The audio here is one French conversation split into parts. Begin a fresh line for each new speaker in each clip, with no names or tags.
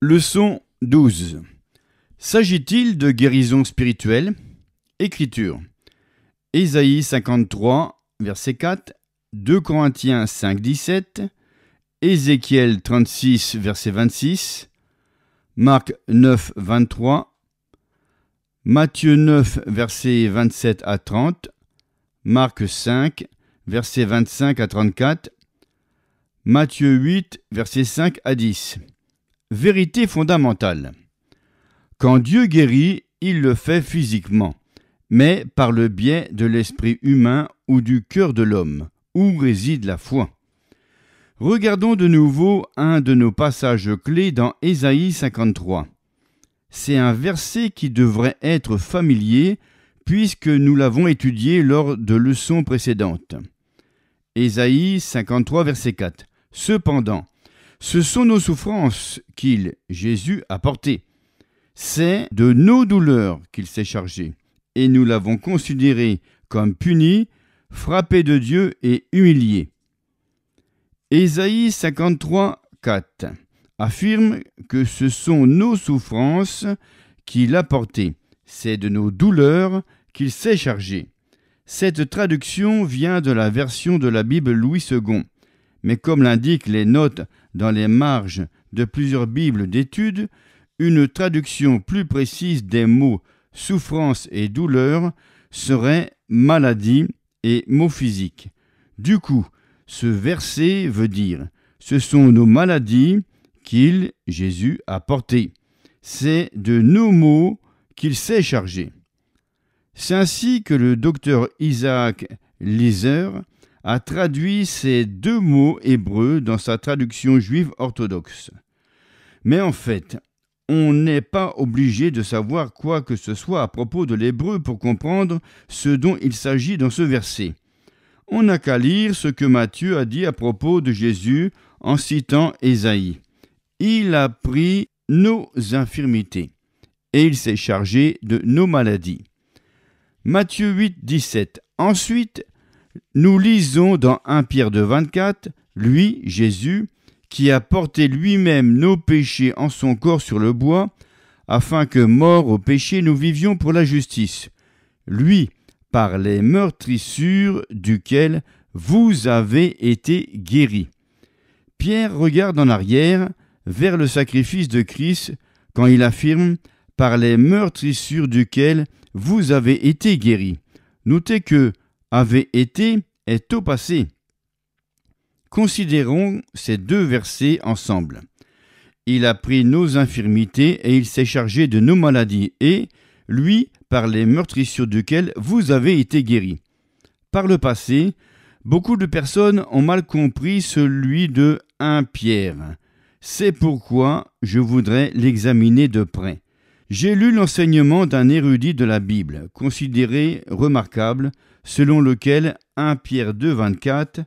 Leçon 12. S'agit-il de guérison spirituelle? Écriture. Ésaïe 53, verset 4, 2 Corinthiens 5, 17, Ézéchiel 36, verset 26, Marc 9, 23, Matthieu 9, verset 27 à 30, Marc 5, verset 25 à 34, Matthieu 8, verset 5 à 10. Vérité fondamentale. Quand Dieu guérit, il le fait physiquement, mais par le biais de l'esprit humain ou du cœur de l'homme, où réside la foi. Regardons de nouveau un de nos passages clés dans Ésaïe 53. C'est un verset qui devrait être familier puisque nous l'avons étudié lors de leçons précédentes. Ésaïe 53, verset 4. Cependant, ce sont nos souffrances qu'il, Jésus, a portées. C'est de nos douleurs qu'il s'est chargé, et nous l'avons considéré comme puni, frappé de Dieu et humilié. Ésaïe 53, 4 affirme que ce sont nos souffrances qu'il a portées. C'est de nos douleurs qu'il s'est chargé. Cette traduction vient de la version de la Bible Louis II, mais comme l'indiquent les notes dans les marges de plusieurs Bibles d'études, une traduction plus précise des mots souffrance et douleur serait maladie et maux physiques. Du coup, ce verset veut dire ce sont nos maladies qu'il, Jésus, a portées. C'est de nos maux qu'il s'est chargé. C'est ainsi que le docteur Isaac Lizer a traduit ces deux mots hébreux dans sa traduction juive orthodoxe. Mais en fait, on n'est pas obligé de savoir quoi que ce soit à propos de l'hébreu pour comprendre ce dont il s'agit dans ce verset. On n'a qu'à lire ce que Matthieu a dit à propos de Jésus en citant Ésaïe. Il a pris nos infirmités et il s'est chargé de nos maladies. Matthieu 8, 17. Ensuite, nous lisons dans 1 Pierre 2, 24, lui, Jésus, qui a porté lui-même nos péchés en son corps sur le bois, afin que, morts au péché, nous vivions pour la justice. Lui, par les meurtrissures duquel vous avez été guéris. Pierre regarde en arrière vers le sacrifice de Christ quand il affirme « par les meurtrissures duquel vous avez été guéris ». Notez que « avez été » est au passé. Considérons ces deux versets ensemble. Il a pris nos infirmités et il s'est chargé de nos maladies et, lui, par les meurtrissures duquel vous avez été guéris. Par le passé, beaucoup de personnes ont mal compris celui de 1 Pierre. C'est pourquoi je voudrais l'examiner de près. J'ai lu l'enseignement d'un érudit de la Bible, considéré remarquable, selon lequel 1 Pierre 2, 24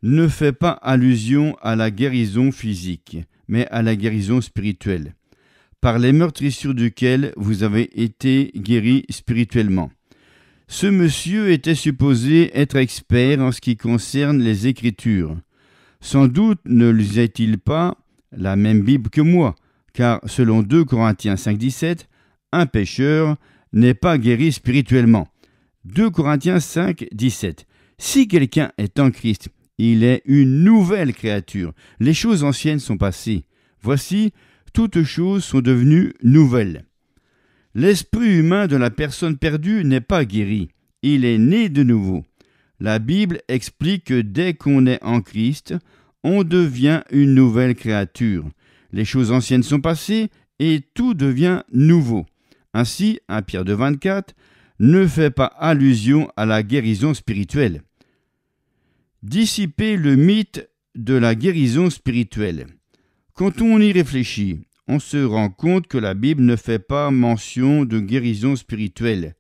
ne fait pas allusion à la guérison physique, mais à la guérison spirituelle, par les meurtrissures duquel vous avez été guéris spirituellement. Ce monsieur était supposé être expert en ce qui concerne les Écritures. Sans doute ne lisait-il pas la même Bible que moi, car selon 2 Corinthiens 5, 17, un pécheur n'est pas guéri spirituellement. 2 Corinthiens 5, 17. Si quelqu'un est en Christ, il est une nouvelle créature. Les choses anciennes sont passées. Voici, toutes choses sont devenues nouvelles. L'esprit humain de la personne perdue n'est pas guéri. Il est né de nouveau. La Bible explique que dès qu'on est en Christ, on devient une nouvelle créature. Les choses anciennes sont passées et tout devient nouveau. Ainsi, 1 Pierre 2, 24 ne fait pas allusion à la guérison spirituelle. Dissiper le mythe de la guérison spirituelle. Quand on y réfléchit, on se rend compte que la Bible ne fait pas mention de guérison spirituelle.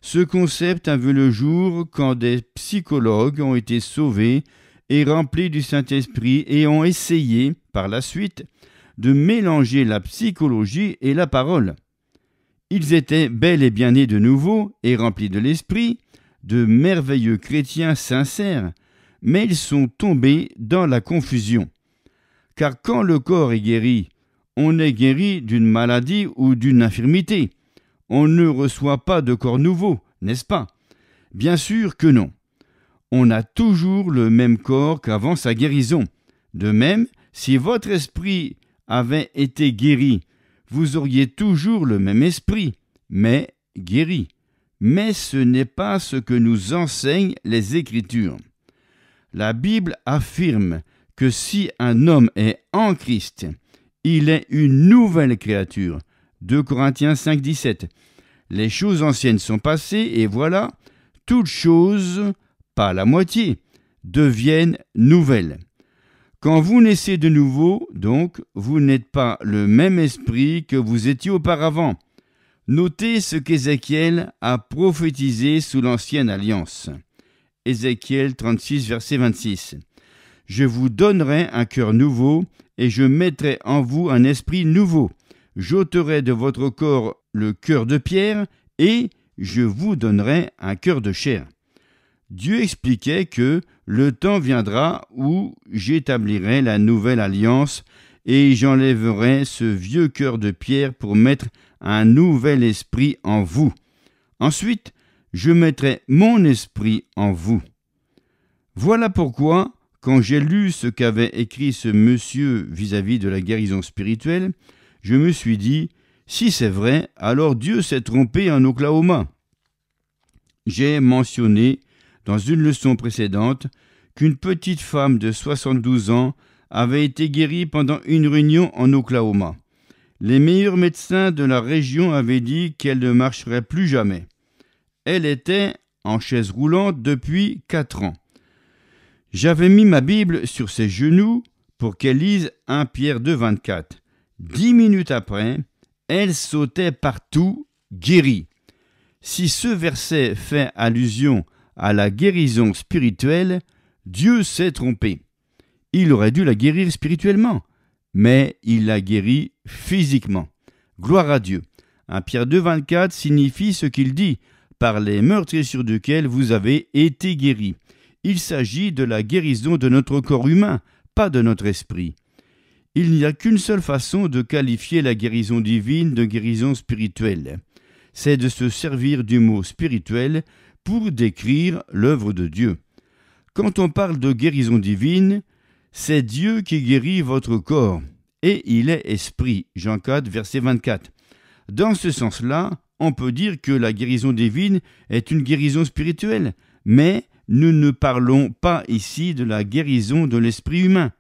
Ce concept a vu le jour quand des psychologues ont été sauvés et remplis du Saint-Esprit et ont essayé, par la suite, de mélanger la psychologie et la parole. Ils étaient bel et bien nés de nouveau et remplis de l'Esprit, de merveilleux chrétiens sincères, mais ils sont tombés dans la confusion. Car quand le corps est guéri, on est guéri d'une maladie ou d'une infirmité. On ne reçoit pas de corps nouveau, n'est-ce pas? Bien sûr que non. On a toujours le même corps qu'avant sa guérison. De même, si votre esprit avait été guéri, vous auriez toujours le même esprit, mais guéri. Mais ce n'est pas ce que nous enseignent les Écritures. La Bible affirme que si un homme est en Christ, il est une nouvelle créature. 2 Corinthiens 5, 17. Les choses anciennes sont passées et voilà, toutes choses, pas la moitié, deviennent nouvelles. Quand vous naissez de nouveau, donc, vous n'êtes pas le même esprit que vous étiez auparavant. Notez ce qu'Ézéchiel a prophétisé sous l'Ancienne Alliance. Ézéchiel 36, verset 26. « Je vous donnerai un cœur nouveau, et je mettrai en vous un esprit nouveau. J'ôterai de votre corps le cœur de pierre, et je vous donnerai un cœur de chair. » Dieu expliquait que le temps viendra où j'établirai la nouvelle alliance, et j'enlèverai ce vieux cœur de pierre pour mettre un nouvel esprit en vous. Ensuite, je mettrai mon esprit en vous. Voilà pourquoi, quand j'ai lu ce qu'avait écrit ce monsieur vis-à-vis de la guérison spirituelle, je me suis dit, si c'est vrai, alors Dieu s'est trompé en Oklahoma. J'ai mentionné dans une leçon précédente qu'une petite femme de 72 ans avait été guérie pendant une réunion en Oklahoma. Les meilleurs médecins de la région avaient dit qu'elle ne marcherait plus jamais. Elle était en chaise roulante depuis 4 ans. J'avais mis ma Bible sur ses genoux pour qu'elle lise 1 Pierre 2, 24. 10 minutes après, elle sautait partout, guérie. Si ce verset fait allusion à la guérison spirituelle, Dieu s'est trompé. Il aurait dû la guérir spirituellement, mais il l'a guérie physiquement. Gloire à Dieu. 1 Pierre 2, 24 signifie ce qu'il dit, par les meurtrissures duquel vous avez été guéris. Il s'agit de la guérison de notre corps humain, pas de notre esprit. Il n'y a qu'une seule façon de qualifier la guérison divine de guérison spirituelle. C'est de se servir du mot spirituel pour décrire l'œuvre de Dieu. Quand on parle de guérison divine, c'est Dieu qui guérit votre corps, et il est esprit. Jean 4, verset 24. Dans ce sens-là, on peut dire que la guérison divine est une guérison spirituelle, mais nous ne parlons pas ici de la guérison de l'esprit humain.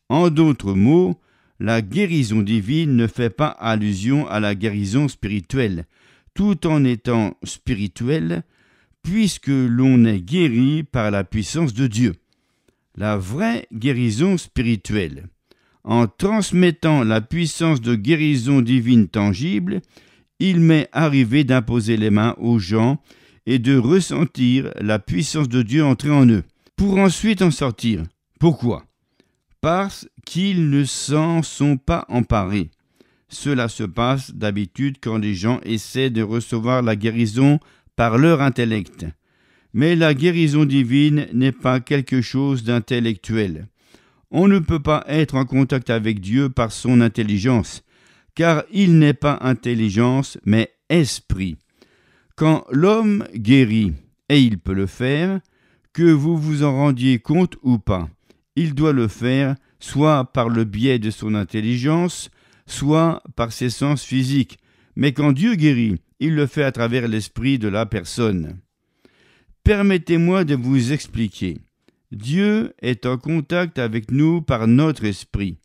En d'autres mots, la guérison divine ne fait pas allusion à la guérison spirituelle, tout en étant spirituelle, puisque l'on est guéri par la puissance de Dieu. La vraie guérison spirituelle, en transmettant la puissance de guérison divine tangible, il m'est arrivé d'imposer les mains aux gens et de ressentir la puissance de Dieu entrer en eux, pour ensuite en sortir. Pourquoi? Parce qu'ils ne s'en sont pas emparés. Cela se passe d'habitude quand les gens essaient de recevoir la guérison par leur intellect. Mais la guérison divine n'est pas quelque chose d'intellectuel. On ne peut pas être en contact avec Dieu par son intelligence, car il n'est pas intelligence, mais esprit. Quand l'homme guérit, et il peut le faire, que vous vous en rendiez compte ou pas, il doit le faire soit par le biais de son intelligence, soit par ses sens physiques. Mais quand Dieu guérit, il le fait à travers l'esprit de la personne. Permettez-moi de vous expliquer. Dieu est en contact avec nous par notre esprit,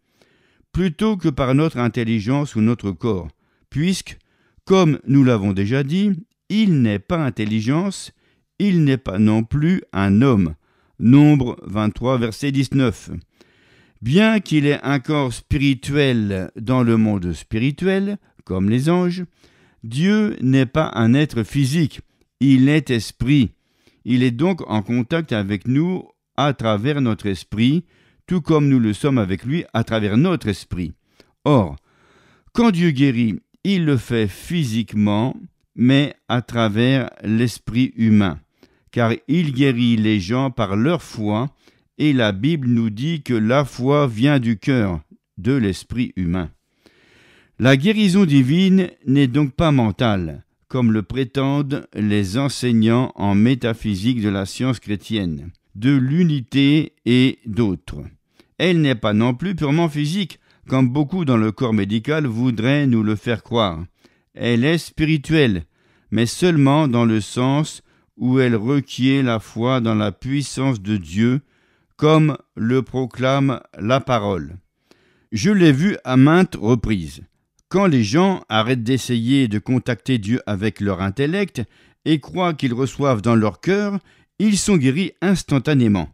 plutôt que par notre intelligence ou notre corps, puisque, comme nous l'avons déjà dit, il n'est pas intelligence, il n'est pas non plus un homme. Nombre 23, verset 19. Bien qu'il ait un corps spirituel dans le monde spirituel, comme les anges, Dieu n'est pas un être physique, il est esprit. Il est donc en contact avec nous à travers notre esprit, tout comme nous le sommes avec lui à travers notre esprit. Or, quand Dieu guérit, il le fait physiquement, mais à travers l'esprit humain, car il guérit les gens par leur foi, et la Bible nous dit que la foi vient du cœur, de l'esprit humain. La guérison divine n'est donc pas mentale, comme le prétendent les enseignants en métaphysique de la science chrétienne, de l'unité et d'autres. Elle n'est pas non plus purement physique, comme beaucoup dans le corps médical voudraient nous le faire croire. Elle est spirituelle, mais seulement dans le sens où elle requiert la foi dans la puissance de Dieu, comme le proclame la parole. Je l'ai vu à maintes reprises. Quand les gens arrêtent d'essayer de contacter Dieu avec leur intellect et croient qu'ils reçoivent dans leur cœur, ils sont guéris instantanément.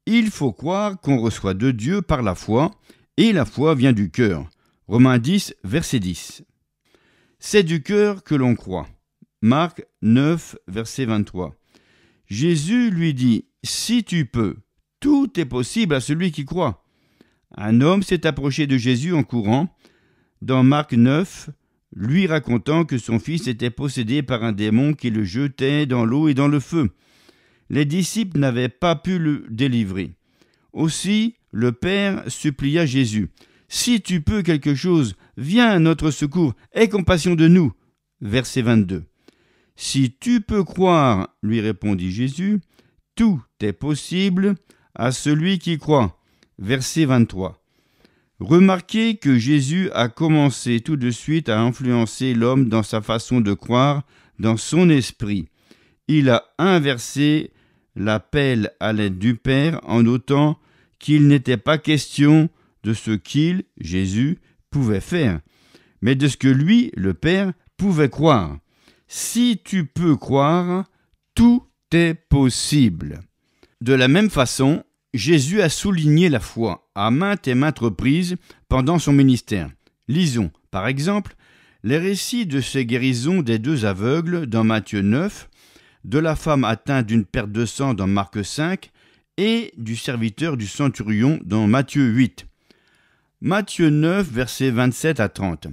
Il faut croire qu'on reçoit de Dieu par la foi, et la foi vient du cœur. Romains 10, verset 10. C'est du cœur que l'on croit. Marc 9, verset 23. Jésus lui dit « Si tu peux, tout est possible à celui qui croit ». Un homme s'est approché de Jésus en courant, dans Marc 9, lui racontant que son fils était possédé par un démon qui le jetait dans l'eau et dans le feu. Les disciples n'avaient pas pu le délivrer. Aussi, le Père supplia Jésus. « Si tu peux quelque chose, viens à notre secours, aie compassion de nous. » Verset 22. « Si tu peux croire, lui répondit Jésus, tout est possible à celui qui croit. » Verset 23. Remarquez que Jésus a commencé tout de suite à influencer l'homme dans sa façon de croire, dans son esprit. Il a inversé l'appel à l'aide du Père en notant qu'il n'était pas question de ce qu'il, Jésus, pouvait faire, mais de ce que lui, le Père, pouvait croire. Si tu peux croire, tout est possible. De la même façon, Jésus a souligné la foi à maintes et maintes reprises pendant son ministère. Lisons, par exemple, les récits de ces guérisons des 2 aveugles dans Matthieu 9, de la femme atteinte d'une perte de sang dans Marc 5 et du serviteur du centurion dans Matthieu 8. Matthieu 9, versets 27 à 30.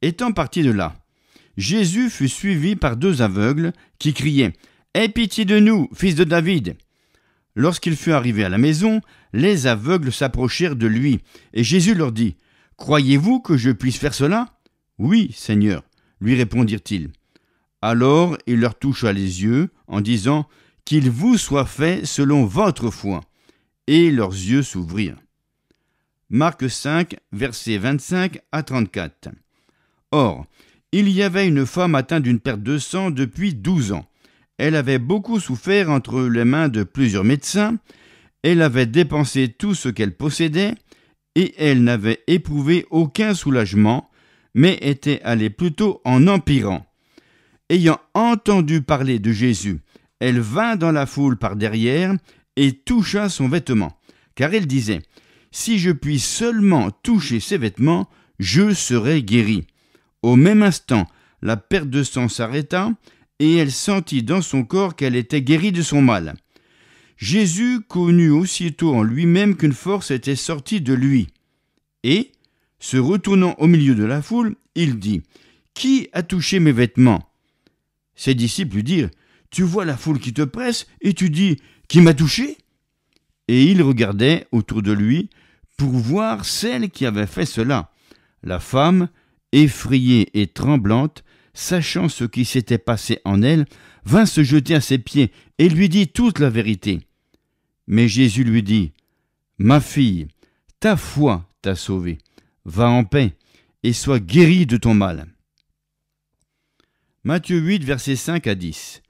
Étant parti de là, Jésus fut suivi par 2 aveugles qui criaient « Aie pitié de nous, fils de David !» Lorsqu'il fut arrivé à la maison, les aveugles s'approchèrent de lui, et Jésus leur dit « Croyez-vous que je puisse faire cela ?»« Oui, Seigneur, » lui répondirent-ils. Alors il leur toucha les yeux en disant « Qu'il vous soit fait selon votre foi. » Et leurs yeux s'ouvrirent. Marc 5, versets 25 à 34. Or, il y avait une femme atteinte d'une perte de sang depuis 12 ans. Elle avait beaucoup souffert entre les mains de plusieurs médecins, elle avait dépensé tout ce qu'elle possédait, et elle n'avait éprouvé aucun soulagement, mais était allée plutôt en empirant. Ayant entendu parler de Jésus, elle vint dans la foule par derrière et toucha son vêtement, car elle disait « Si je puis seulement toucher ses vêtements, je serai guérie. » Au même instant, la perte de sang s'arrêta, et elle sentit dans son corps qu'elle était guérie de son mal. Jésus connut aussitôt en lui-même qu'une force était sortie de lui. Et, se retournant au milieu de la foule, il dit « Qui a touché mes vêtements ?» Ses disciples lui dirent « Tu vois la foule qui te presse, et tu dis « Qui m'a touché ?» Et il regardait autour de lui pour voir celle qui avait fait cela. La femme, effrayée et tremblante, sachant ce qui s'était passé en elle, vint se jeter à ses pieds et lui dit toute la vérité. Mais Jésus lui dit « Ma fille, ta foi t'a sauvée. Va en paix et sois guérie de ton mal. » Matthieu 8, versets 5 à 10.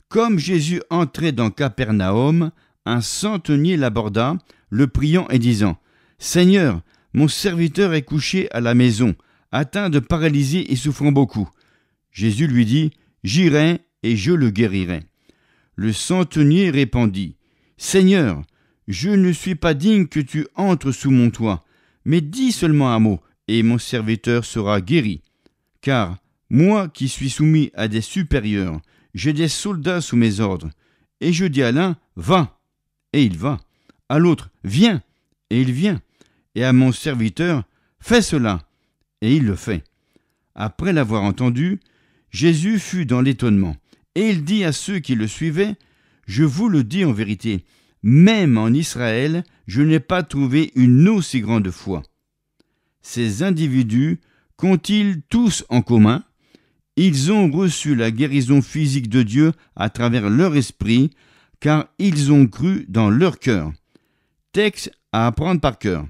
Comme Jésus entrait dans Capernaum, un centenier l'aborda, le priant et disant « Seigneur, mon serviteur est couché à la maison, atteint de paralysie et souffrant beaucoup. » Jésus lui dit « J'irai et je le guérirai. » Le centenier répondit « Seigneur, je ne suis pas digne que tu entres sous mon toit, mais dis seulement un mot, et mon serviteur sera guéri. Car moi qui suis soumis à des supérieurs, j'ai des soldats sous mes ordres, et je dis à l'un « Va », et il va, à l'autre « Viens », et il vient, et à mon serviteur « Fais cela », et il le fait. Après l'avoir entendu, Jésus fut dans l'étonnement, et il dit à ceux qui le suivaient « Je vous le dis en vérité, même en Israël, je n'ai pas trouvé une aussi grande foi. » Ces individus qu'ont-ils tous en commun? Ils ont reçu la guérison physique de Dieu à travers leur esprit, car ils ont cru dans leur cœur. Texte à apprendre par cœur.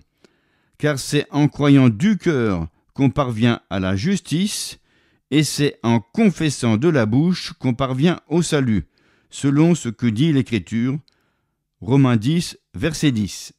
Car c'est en croyant du cœur qu'on parvient à la justice, et c'est en confessant de la bouche qu'on parvient au salut, selon ce que dit l'Écriture. Romains 10, verset 10.